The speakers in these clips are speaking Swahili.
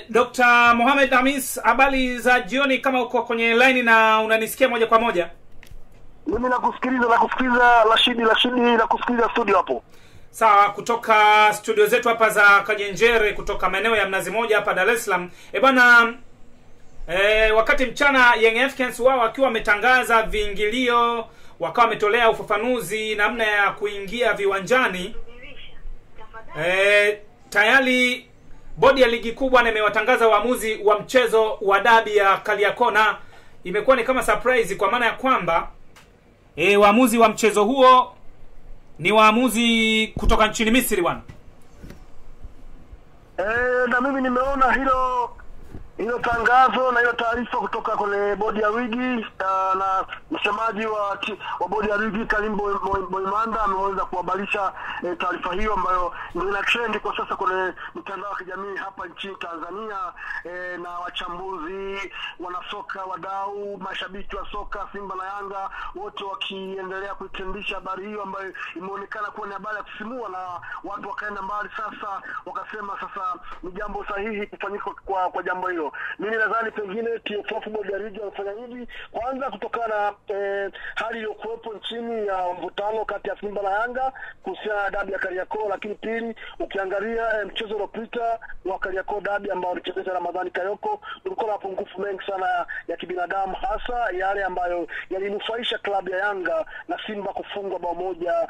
Dr. Mohamed Hamis, habari za jioni, kama uko kwenye line na unanisikia moja kwa moja? Mimi nakusikiliza Rashidi nakusikiliza studio hapo. Sawa, kutoka studio zetu hapa za Kajenjere, kutoka maeneo ya Mnazi Moja hapa Dar es Salaam. Bwana, wakati mchana Young Africans wao wakiwa wametangaza viingilio, wakawa wametolea ufafanuzi namna ya kuingia viwanjani. Tayari bodi ya ligi kubwa imewatangaza waamuzi wa mchezo wa dabi ya Kariakoo, na imekuwa ni kama surprise kwa maana ya kwamba waamuzi wa mchezo huo ni waamuzi kutoka nchini Misri bwana. Na mimi nimeona hilo tangazo na hiyo taarifa kutoka kwenye bodi ya ligi, na msemaji wa bodi ya ligi Karim Boimanda ameweza kuhabarisha taarifa hiyo ambayo ina trend kwa sasa kwenye mitandao ya kijamii hapa nchini Tanzania, na wachambuzi, wanasoka, wadau, mashabiki wa soka Simba na Yanga wote wakiendelea kuitendisha habari hiyo ambayo imeonekana kuwa ni habari ya kusimua, na watu wakaenda mbali sasa wakasema sasa ni jambo sahihi kufanyika kwa jambo hilo. Mimi nadhani pengine TFF bodi ya ligi wanafanya hivi kwanza kutokana na hali iliyokuwepo nchini ya mvutano kati ya Simba na Yanga kuhusiana na dabi ya Kariakoo, lakini pili ukiangalia mchezo uliopita wa Kariakoo dabi ambao ulichezwa Ramadhani Kayoko ulikuwa na mapungufu mengi sana ya kibinadamu, hasa yale ambayo yalinufaisha klabu ya Yanga na Simba kufungwa bao moja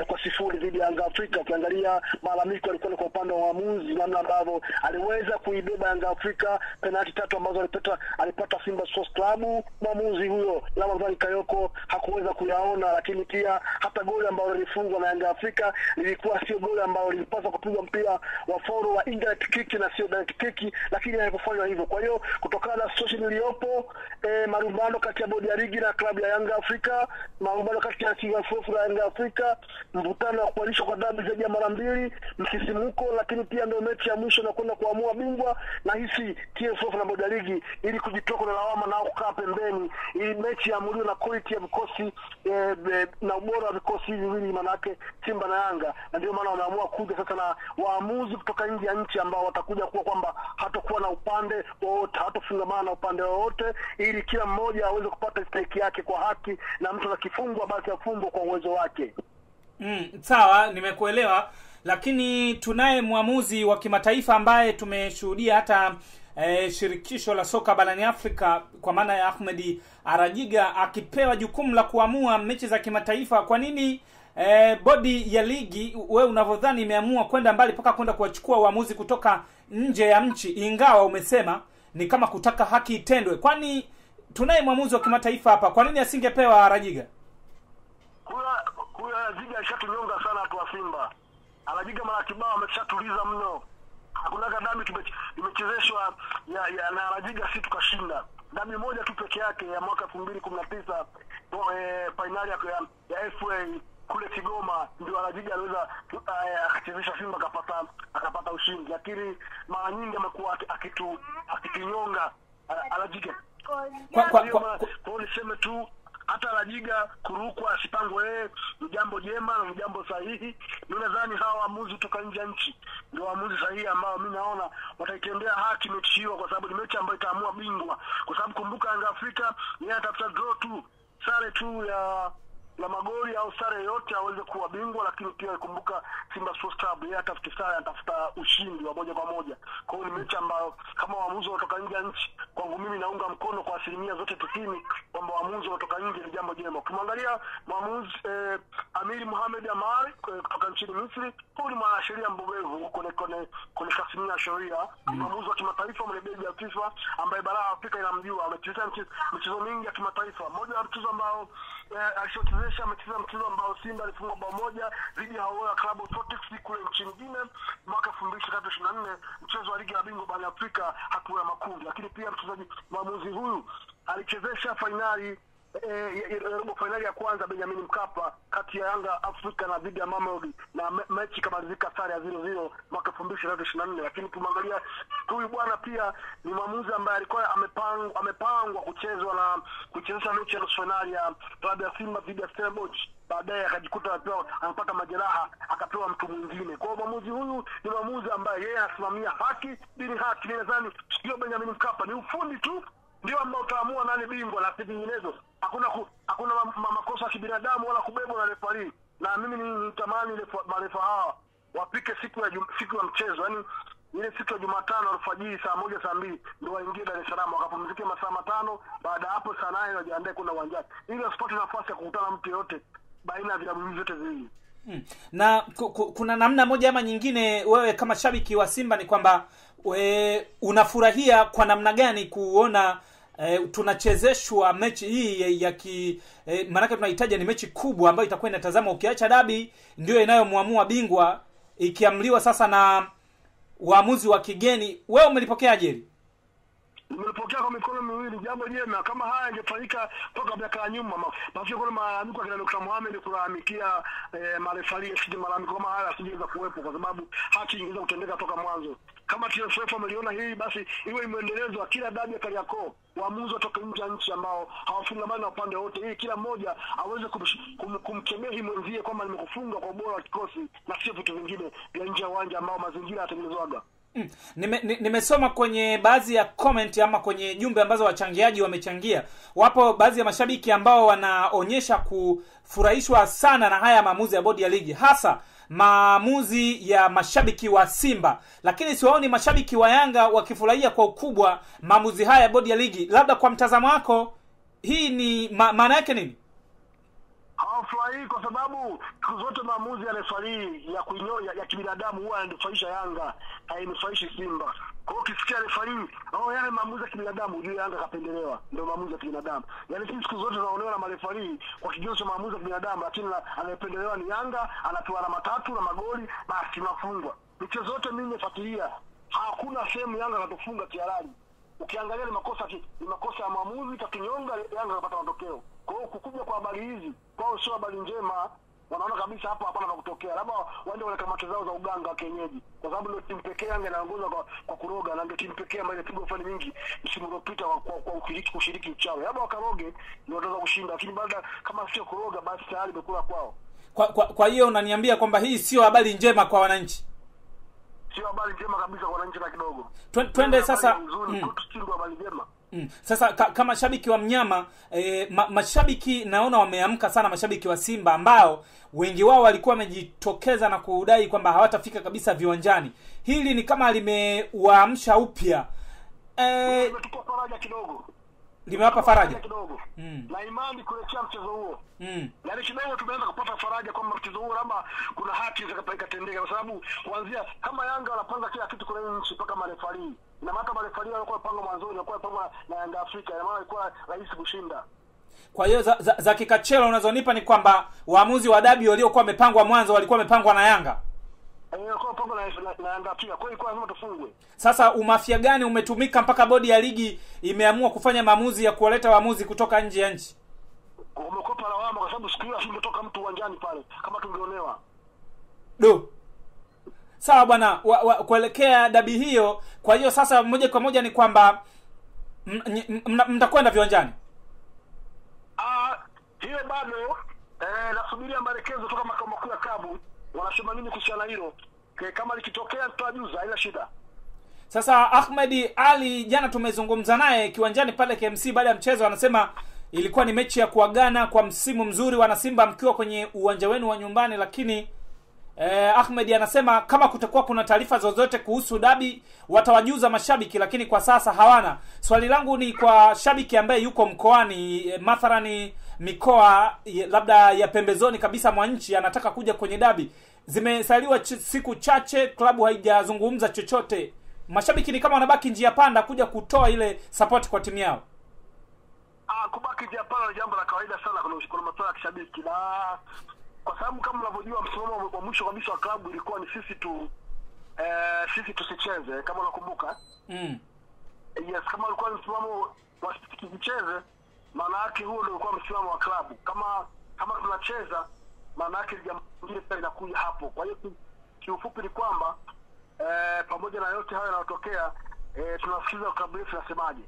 kwa sifuri dhidi ya Yanga Afrika. Ukiangalia malalamiko yalikuwa kwa upande wa waamuzi, namna ambavyo aliweza kuibeba Yanga Afrika penalti 3 ambazo alipata Simba Sports Club. Mwamuzi huyo Ramadhani Kayoko hakuweza kuyaona, lakini pia hata goli ambalo lilifungwa na Yanga Afrika lilikuwa sio goli ambalo lilipaswa kupigwa mpira wa foul wa indirect kick na sio direct kick, lakini haikufanywa hivyo. Kwa hiyo kutokana na situation iliyopo, marumbano kati ya bodi ya ligi na klabu ya Yanga Afrika, marumbano kati ya TFF na Yanga Afrika, mvutano wa kualisha kwa dabi zaidi ya mara mbili, msisimuko, lakini pia ndio mechi ya mwisho na kwenda kuamua bingwa, na hisi TFF na bodi ya ligi ili kujitoa na lawama na kukaa pembeni ili mechi iamuliwe na quality ya vikosi na ubora wa vikosi hivi viwili, maana yake Simba na Yanga. Na ndio maana wameamua kuja sasa na waamuzi kutoka nje ya nchi ambao watakuja kuwa kwamba hatakuwa na upande wowote, hatafungamana na upande wowote, ili kila mmoja aweze kupata stake yake kwa haki, na mtu akifungwa basi afungwe kwa uwezo wake. Sawa, nimekuelewa, lakini tunaye mwamuzi wa kimataifa ambaye tumeshuhudia hata shirikisho la soka barani Afrika kwa maana ya Ahmed Arajiga akipewa jukumu la kuamua mechi za kimataifa. Kwa nini bodi ya ligi wewe unavyodhani imeamua kwenda mbali mpaka kwenda kuwachukua waamuzi kutoka nje ya nchi, ingawa umesema ni kama kutaka haki itendwe? Kwani tunaye mwamuzi wa kimataifa hapa, kwa nini asingepewa Arajiga? Kula Arajiga ishatunyonga sana watu wa Simba. Arajiga mara kibao ameshatuliza mno. Hakuna dabi imechezeshwa na Arajiga si tukashinda. Dabi moja tu peke yake ya mwaka 2019 finali ya FA kule Kigoma ndio Arajiga aliweza akachezesha Simba akapata ushindi, lakini mara nyingi amekuwa akitunyonga Arajiga. Kwa niseme tu hata Arajiga kurukwa asipangwe ni jambo jema na ni jambo sahihi. Nadhani hawa waamuzi kutoka nje ya nchi ndio waamuzi sahihi ambao mimi naona wataitendea haki mechi hiyo, kwa sababu ni mechi ambayo itaamua bingwa. Kwa sababu kumbuka Yanga Afrika yeye atafuta draw tu, sare tu ya magoli au sare yote aweze kuwa bingwa, lakini pia kumbuka Simba Sports Club yeye atafuta ushindi wa moja kwa moja. Kwa hiyo ni mechi ambayo kama waamuzi kutoka nje ya nchi, kwangu mimi naunga mkono kwa 90% kwamba waamuzi kutoka nje ni jambo jema. Ukimwangalia mwamuzi Amir Mohamed Amar kutoka nchini Misri, huyu ni mwanasheria mbobevu kwenye tasnia ya sheria, mwamuzi wa kimataifa mlebeji ya FIFA ambaye bara ya Afrika inamjua, amecheza michezo mingi ya kimataifa. Mmoja wa mchezo ambao alishochezesha amecheza mchezo ambao Simba alifunga bao moja dhidi ya Hawa Club Sports kule nchini Guinea mwaka 2024, mchezo wa ligi ya bingwa barani Afrika hatua ya makundi. Lakini pia mchezaji mwamuzi huyu alichezesha finali robo finali ya kwanza Benjamin Mkapa kati ya Yanga Afrika na dhidi ya Mamelodi, na mechi kamalizika sare ya 0-0 mwaka 2024. Lakini tumeangalia huyu bwana pia ni mwamuzi ambaye alikuwa amepangwa kuchezesha mechi ya nusu finali ya klabu ya Simba dhidi ya Stellenbosch, baadaye akajikuta anapata majeraha akapewa mtu mwingine. Kwa hiyo mwamuzi huyu ni mwamuzi ambaye yeye anasimamia haki bila haki. Nadhani sio Benjamin Mkapa, ni ufundi tu ndio ambao utaamua nani bingwa, na vinginezo hakuna makosa ya kibinadamu wala kubebwa na referee. Na mimi nitamani marefa hawa wapike siku ya mchezo, yani ile siku ya Jumatano alfajiri saa 1 saa 2 ndio waingie Dar es Salaam wakapumzike masaa 5, baada hapo saa 8 wajiandae kwenda uwanjani ili wasipate nafasi ya kukutana mtu yote baina ya vilabu vyote viwili. Na kuna namna moja ama nyingine, wewe kama shabiki wa Simba, ni kwamba unafurahia kwa namna gani kuona tunachezeshwa mechi hii ya maana tunahitaji ni mechi kubwa ambayo itakuwa inatazama, ukiacha dabi ndio inayomuamua bingwa, ikiamliwa sasa na waamuzi wa kigeni. Wewe umelipokeaje? Nimelipokea kwa mikono miwili, jambo jema. Kama haya ingefanyika toka miaka ya nyuma, basi kuna malalamiko kina Dr. Mohamed kulalamikia marefali sije malalamiko kama haya sijeweza kuwepo, kwa sababu haki ingeweza kutendeka toka mwanzo. Kama TFF wameliona hii, basi iwe imeendeleezwa kila dabi ya Kariakoo, waamuzi watoke nje ya nchi ambao hawafungamani na upande wote, ili kila mmoja aweze kumkemea mwenzie kwamba nimekufunga kwa ubora wa kikosi na sio vitu vingine vya nje ya uwanja ambao mazingira yatengenezwaga. Nimesoma kwenye baadhi ya comment ama kwenye jumbe ambazo wachangiaji wamechangia. Wapo baadhi ya mashabiki ambao wanaonyesha kufurahishwa sana na haya maamuzi ya bodi ya ligi, hasa maamuzi ya mashabiki wa Simba, lakini siwaoni mashabiki wa Yanga wakifurahia kwa ukubwa maamuzi haya ya bodi ya ligi. Labda kwa mtazamo wako hii ni maana yake nini? Hawafurahi kwa sababu zote maamuzi ya refarii ya kibinadamu huwa yananufaisha Yanga, hainufaishi Simba. Kwa hiyo ukisikia refarii yale maamuzi ya kibinadamu, ujue Yanga kapendelewa, ndio maamuzi ya kibinadamu. Yaani sisi siku zote tunaonewa na marefarii kwa kigezo cha maamuzi ya kibinadamu, lakini anayependelewa ni Yanga, anapewa alama 3 na magoli, basi tunafungwa. Michezo yote mimi nimefuatilia, hakuna sehemu Yanga katufunga kihalali. Ukiangalia ni makosa ya maamuzi, kakinyonga Yanga kapata matokeo. Kwa hiyo kukuja kwa habari hizi kwao sio habari njema. Wanaona kabisa hapa hapana pa kutokea, labda waende wale kamati zao za uganga wa kienyeji, kwa sababu ndio timu pekee Yanga inaongoza kwa kuroga, na ndio timu pekee ambayo imepigwa fani nyingi msimu uliopita kwa kushiriki uchawi. Labda wakaroge ndio wataweza kushinda, lakini baada kama sio kuroga, basi tayari imekula kwao. Kwa hiyo unaniambia kwamba hii sio habari njema kwa wananchi? Sio habari njema kabisa kwa wananchi na kidogo. Twende sasa habari njema. Sasa kama shabiki wa mnyama, mashabiki naona wameamka sana, mashabiki wa Simba ambao wengi wao walikuwa wamejitokeza na kudai kwamba hawatafika kabisa viwanjani. Hili ni kama limewaamsha upya, limetupa faraja kidogo, limewapa faraja kidogo na imani kuelekea mchezo huo. Yaani kidogo tumeanza kupata faraja kwamba mchezo huo labda kuna haki zitakapotendeka, kwa sababu kuanzia kama Yanga wanapanga kila kitu kwenye nchi mpaka marefali, na hata marefali walikuwa panga mwanzoni, walikuwa panga na Yanga Afrika, na maana ilikuwa rahisi kushinda. Kwa hiyo za kikachelo unazonipa ni kwamba waamuzi wa dabi waliokuwa wamepangwa mwanzo walikuwa wamepangwa na Yanga. Kwa panga na Yanga pia, kwa hiyo lazima tufungwe. Sasa umafia gani umetumika mpaka bodi ya ligi imeamua kufanya maamuzi ya kuwaleta waamuzi kutoka nje ya nchi? Umekopa lawama, kwa sababu siku hiyo asingetoka mtu uwanjani pale kama tungeonewa. Sawa bwana, kuelekea dabi hiyo. Kwa hiyo sasa moja kwa moja ni kwamba mtakwenda viwanjani? Hiyo bado nasubiria maelekezo kutoka makao makuu ya klabu, wanasema nini kuhusiana hilo. Kama likitokea tutajuza, haina shida. Sasa Ahmed Ali jana tumezungumza naye kiwanjani pale KMC baada ya mchezo, anasema ilikuwa ni mechi ya kuagana kwa msimu mzuri wana Simba mkiwa kwenye uwanja wenu wa nyumbani, lakini Ahmed anasema kama kutakuwa kuna taarifa zozote kuhusu dabi watawajuza mashabiki, lakini kwa sasa hawana. Swali langu ni kwa shabiki ambaye yuko mkoani, mathalani mikoa labda ya pembezoni kabisa mwa nchi, anataka kuja kwenye dabi. Zimesaliwa siku chache, klabu haijazungumza chochote. Mashabiki ni kama wanabaki njia panda kuja kutoa ile support kwa timu yao. Kubaki njia panda ni jambo la kawaida sana kuna masuala ya kishabiki, na kwa sababu kama unavyojua msimamo wa mwisho kabisa wa klabu ilikuwa ni sisi tusicheze, kama unakumbuka. Yes, kama ulikuwa msimamo wa tusicheze, maana yake huo ndio ulikuwa msimamo wa klabu. Kama tunacheza, maana yake jambo lingine pia linakuja hapo. Kwa hiyo kiufupi ni kwamba pamoja na yote hayo yanayotokea, tunasikiliza klabu yetu inasemaje.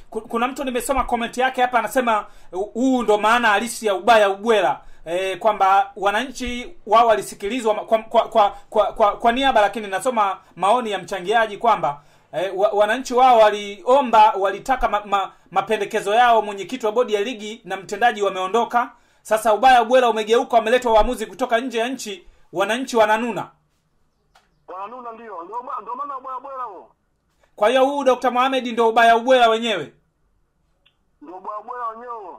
Kuna mtu nimesoma comment yake hapa anasema huu ndo maana halisi ya ubaya ubwela, kwamba wananchi wao walisikilizwa kwa niaba, lakini nasoma maoni ya mchangiaji kwamba wananchi wao walitaka mapendekezo yao, mwenyekiti wa bodi ya ligi na mtendaji wameondoka. Sasa ubaya ubwela umegeuka, wameletwa waamuzi kutoka nje ya nchi, wananchi wananuna. Ndio maana ubaya ubwela huo. Kwa hiyo huu Dr. Mohamed ndio ubaya ubwela wenyewe. Ndio ubaya ubwela wenyewe.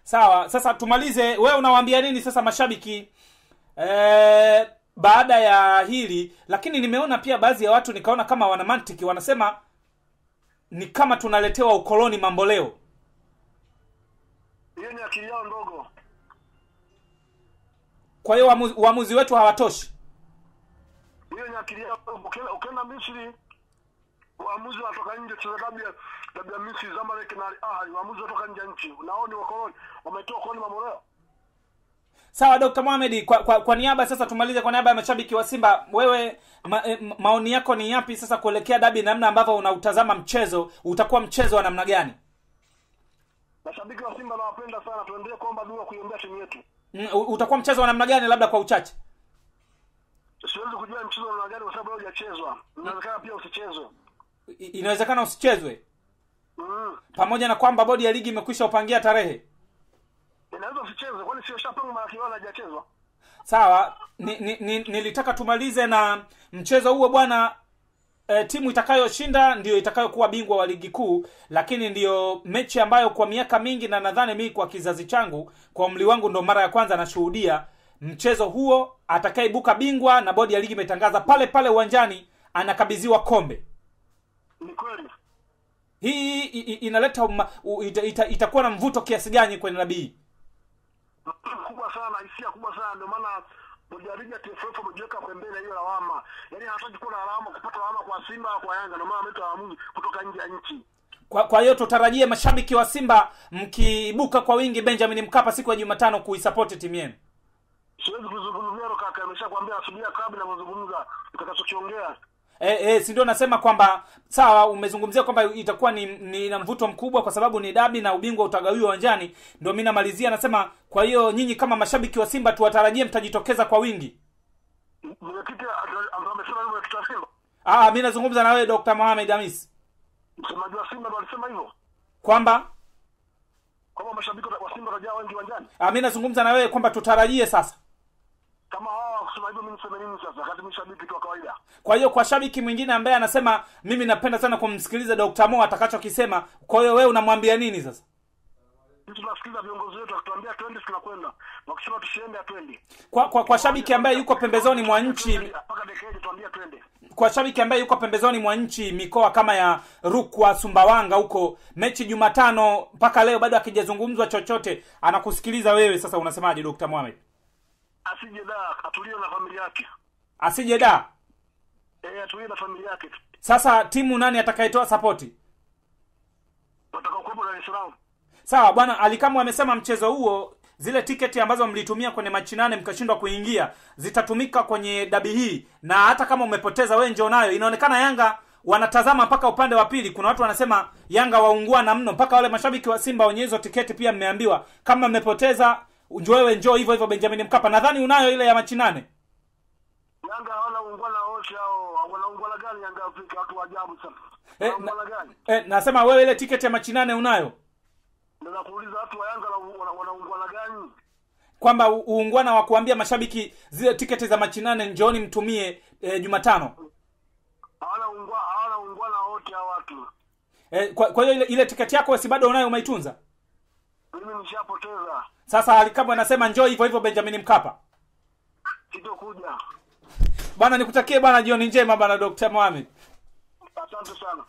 Sawa, sasa tumalize. Wewe unawaambia nini sasa mashabiki baada ya hili? Lakini nimeona pia baadhi ya watu nikaona kama wana mantiki, wanasema ni kama tunaletewa ukoloni mambo leo. Hiyo ni akili yao ndogo. Kwa hiyo uamuzi wetu hawatoshi. Hiyo ni akili yao. Ukienda Misri, waamuzi watoka nje, cheza dabi ya Misri, Zamalek na Al Ahly, waamuzi watoka nje nchi. Unaoni wakoloni wametoa koloni mambo leo. Sawa Dr. Mohamed, kwa niaba sasa tumalize, kwa niaba ya mashabiki wa Simba, wewe maoni yako ni yapi sasa kuelekea dabi, namna ambavyo unautazama mchezo? Utakuwa mchezo wa namna gani? Mashabiki wa Simba nawapenda sana, tuendelee kuomba dua kuiombea timu yetu. Utakuwa mchezo wa namna gani labda kwa uchache? Siwezi kujua mchezo wa namna gani kwa sababu leo hujachezwa. Inawezekana pia usichezwe. Inawezekana usichezwe. Pamoja na kwamba bodi ya ligi imekwisha upangia tarehe. Inaweza usichezwe, kwani sio shapanga mara kiwala hajachezwa. Sawa, nilitaka tumalize na mchezo huo bwana. Timu itakayoshinda ndio itakayokuwa bingwa wa ligi kuu, lakini ndio mechi ambayo kwa miaka mingi, na nadhani mimi kwa kizazi changu, kwa umri wangu, ndo mara ya kwanza nashuhudia mchezo huo. Atakayeibuka bingwa na bodi ya ligi imetangaza pale pale uwanjani anakabidhiwa kombe. Ni kweli. Hii inaleta itakuwa na mvuto kiasi gani kwenye nabii? Kubwa sana, hisia kubwa sana. Ndio maana bodi ya ligi ya TFF wamejiweka pembeni hiyo lawama. Yaani hataki kuwa na lawama, kupata lawama kwa Simba au kwa Yanga. Ndio maana wameleta waamuzi kutoka nje ya nchi. Kwa hiyo tutarajie mashabiki wa Simba mkibuka kwa wingi Benjamin Mkapa siku ya Jumatano kuisupport timu yenu. Siwezi kuzungumzia kaka, ameshakwambia asubuhi klabu inazungumza utakachokiongea. Si ndio nasema kwamba sawa, umezungumzia kwamba itakuwa ni na mvuto mkubwa kwa sababu ni dabi na ubingwa utagawiwa uwanjani. Ndio mimi namalizia nasema, kwa hiyo nyinyi kama mashabiki wa Simba tuwatarajie mtajitokeza kwa wingi. Mwenyekiti amesema hivyo tutasema. Mimi nazungumza na wewe Dr. Mohamed Hamis. Msemaji wa Simba ndo alisema hivyo. Kwamba mashabiki wa Simba wajaa wengi uwanjani. Mimi nazungumza na wewe kwamba tutarajie sasa. Kama hao kusema hivyo mimi niseme nini sasa? Kati mshabiki kwa kawaida. Kwa hiyo kwa shabiki mwingine ambaye anasema mimi napenda sana kumsikiliza Dr. Mo atakachokisema, kwa hiyo wewe unamwambia nini sasa? Sisi tunasikiliza viongozi wetu wakituambia twende tunakwenda. Wakisema tusiende atwende. Kwa shabiki ambaye yuko pembezoni mwa nchi, mpaka decade tuambia twende. Kwa shabiki ambaye yuko pembezoni mwa nchi, mikoa kama ya Rukwa, Sumbawanga huko, mechi Jumatano mpaka leo bado hakijazungumzwa chochote, anakusikiliza wewe sasa, unasemaje Dr. Mohamed? Asije da, atulie na familia yake. Asije da? Atulie na familia yake. Sasa timu nani atakayetoa support? Watakaokuwa Dar es Salaam. Sawa bwana, Alikamwe amesema mchezo huo, zile tiketi ambazo mlitumia kwenye machi 8 mkashindwa kuingia zitatumika kwenye dabi hii, na hata kama umepoteza wewe njoo nayo. Inaonekana Yanga wanatazama mpaka upande wa pili. Kuna watu wanasema Yanga waungua na mno, mpaka wale mashabiki wa Simba wenye hizo tiketi pia mmeambiwa kama mmepoteza njoo hivyo hivyo Benjamin Mkapa. Nadhani unayo ile ya machi 8. Yanga hawana ungwana wote hao. Wanaungwana gani Yanga Afrika? Watu ajabu sana. Nasema wewe ile tiketi ya machi 8 unayo? Ndio kuuliza watu wa Yanga wanaungwana gani? Kwamba uungwana wa kuambia mashabiki zile tiketi za machi 8 njooni mtumie Jumatano. Hawana ungwana wote hao watu. Kwa hiyo ile tiketi yako si bado unayo, umeitunza? Mimi nishapoteza. Sasa Alikamwe anasema njoo hivyo hivyo Benjamin Mkapa. Sitokuja. Bwana nikutakie bwana jioni njema bwana Dr. Mohamed. Asante sana.